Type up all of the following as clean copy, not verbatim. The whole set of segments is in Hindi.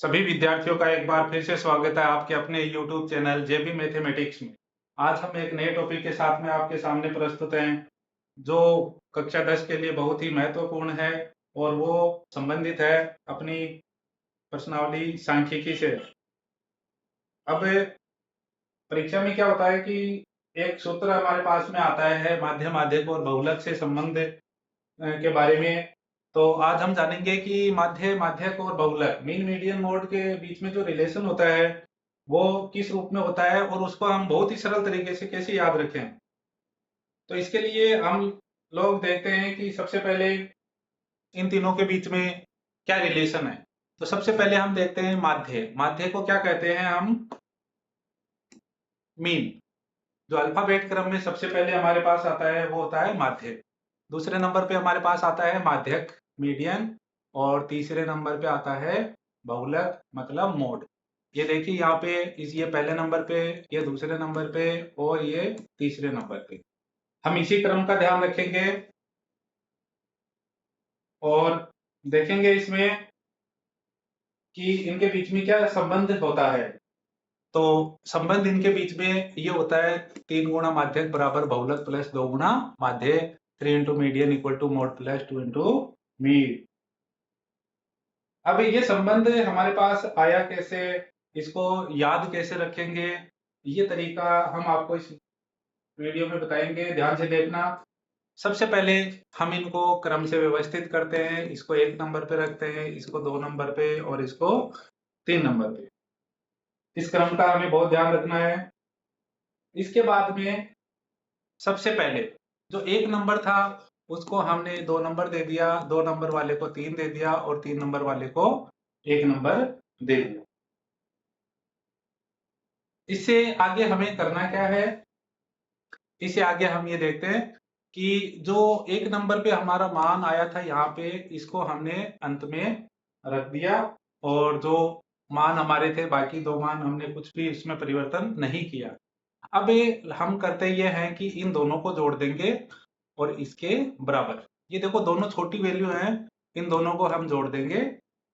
सभी विद्यार्थियों का एक बार फिर से स्वागत है आपके अपने YouTube चैनल जेबी मैथमेटिक्स में। आज हम एक नए टॉपिक के साथ में आपके सामने प्रस्तुत हैं, जो कक्षा 10 के लिए बहुत ही महत्वपूर्ण है और वो संबंधित है अपनी प्रश्नावली सांख्यिकी से। अब परीक्षा में क्या होता है कि एक सूत्र हमारे पास में आता है माध्य, माध्यक और बहुलक से संबंध के बारे में। तो आज हम जानेंगे कि माध्य, माध्यक और बहुलक मीन मीडियन मोड के बीच में जो रिलेशन होता है वो किस रूप में होता है और उसको हम बहुत ही सरल तरीके से कैसे याद रखें। तो इसके लिए हम लोग देखते हैं कि सबसे पहले इन तीनों के बीच में क्या रिलेशन है। तो सबसे पहले हम देखते हैं माध्य। माध्य को क्या कहते हैं हम? मीन। जो अल्फाबेट क्रम में सबसे पहले हमारे पास आता है वो होता है माध्य। दूसरे नंबर पे हमारे पास आता है माध्यक, मीडियन, और तीसरे नंबर पे आता है बहुलक मतलब मोड। ये देखिए यहाँ पे ये पहले नंबर पे, ये दूसरे नंबर पे और ये तीसरे नंबर पे। हम इसी क्रम का ध्यान रखेंगे और देखेंगे इसमें कि इनके बीच में क्या संबंध होता है। तो संबंध इनके बीच में ये होता है 3 गुणा माध्यक बराबर बहुलक प्लस 2 गुणा माध्य, 3 into median equal to mode plus 2 into mean. अब ये संबंध हमारे पास आया कैसे, इसको याद कैसे रखेंगे, ये तरीका हम आपको इस वीडियो में बताएंगे, ध्यान से देखना। सबसे पहले हम इनको क्रम से व्यवस्थित करते हैं। इसको 1 नंबर पे रखते हैं, इसको 2 नंबर पे और इसको 3 नंबर पे। इस क्रम का हमें बहुत ध्यान रखना है। इसके बाद में सबसे पहले जो 1 नंबर था उसको हमने 2 नंबर दे दिया, 2 नंबर वाले को 3 दे दिया और 3 नंबर वाले को 1 नंबर दे दिया। इससे आगे हमें करना क्या है? इससे आगे हम ये देखते हैं कि जो 1 नंबर पे हमारा मान आया था यहाँ पे, इसको हमने अंत में रख दिया और जो मान हमारे थे बाकी 2 मान हमने कुछ भी इसमें परिवर्तन नहीं किया। अब हम करते ये हैं कि इन दोनों को जोड़ देंगे और इसके बराबर। ये देखो दोनों छोटी वैल्यू हैं, इन दोनों को हम जोड़ देंगे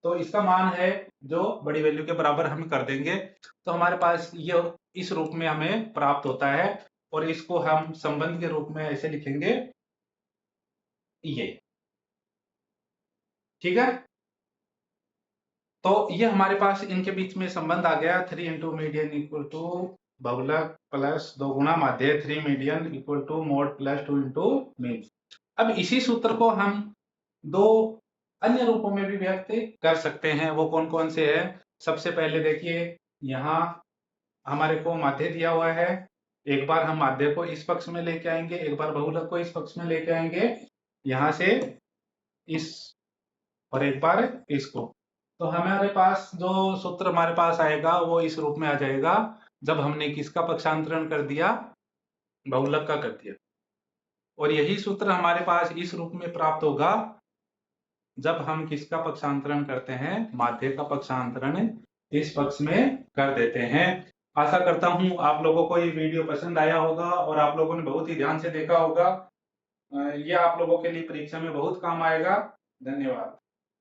तो इसका मान है जो बड़ी वैल्यू के बराबर हम कर देंगे। तो हमारे पास ये इस रूप में हमें प्राप्त होता है और इसको हम संबंध के रूप में ऐसे लिखेंगे, ये। ठीक है, तो ये हमारे पास इनके बीच में संबंध आ गया। 3 इंटू मीडियन इक्वल टू बहुलक प्लस 2 गुणा माध्य, 3 median equal to mode plus 2 into mean. अब इसी सूत्र को हम 2 अन्य रूपों में भी व्यक्त कर सकते हैं। वो कौन कौन से हैं? सबसे पहले देखिए, यहाँ हमारे को माध्य दिया हुआ है। एक बार हम माध्य को इस पक्ष में लेके आएंगे, एक बार बहुलक को इस पक्ष में लेके आएंगे, यहाँ से इस और एक बार इसको। तो हमारे पास जो सूत्र हमारे पास आएगा वो इस रूप में आ जाएगा, जब हमने किसका पक्षांतरण कर दिया? बहुलक का कर दिया। और यही सूत्र हमारे पास इस रूप में प्राप्त होगा जब हम किसका पक्षांतरण करते हैं? माध्य का पक्षांतरण इस पक्ष में कर देते हैं। आशा करता हूं आप लोगों को ये वीडियो पसंद आया होगा और आप लोगों ने बहुत ही ध्यान से देखा होगा। ये आप लोगों के लिए परीक्षा में बहुत काम आएगा। धन्यवाद।